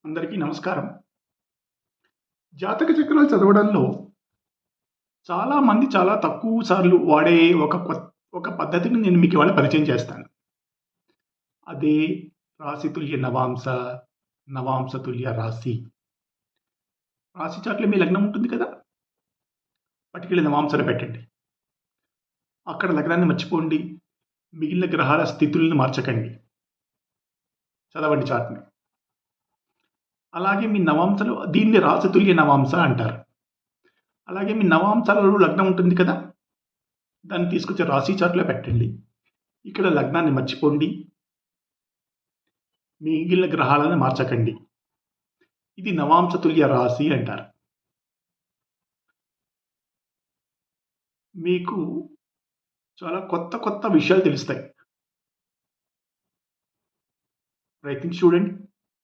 అందరికీ నమస్కారం. జాతక చక్రాలు చదవడంలో చాలామంది చాలా తక్కువ సార్లు వాడే ఒక పద్ధతిని నేను మీకు ఇవాళ పరిచయం చేస్తాను. అదే రాశితుల్య నవాంశ, నవాంశ తుల్య రాశి. రాశి చార్ట్‌లో మీ లగ్నం ఉంటుంది కదా! పట్టుకెళ్ళి నవాంశలో పెట్టండి. అక్కడ లగ్నాన్ని మర్చిపోండి. మిగిలిన గ్రహాల స్థితులను మార్చకండి. చదవండి చార్ట్‌ని. అలాగే మీ నవాంశలో దీన్ని రాశితుల్య నవాంశ అంటారు. అలాగే మీ నవాంశాలలో లగ్నం ఉంటుంది కదా! దాన్ని తీసుకొచ్చి రాశి చార్ట్‌లో పెట్టండి. ఇక్కడ లగ్నాన్ని మర్చిపోండి. మిగిలిన గ్రహాలను మార్చకండి. ఇది నవాంశ తుల్య రాశి అంటారు. మీకు చాలా కొత్త కొత్త విషయాలు తెలుస్తాయి. ప్రయత్నించి చూడండి.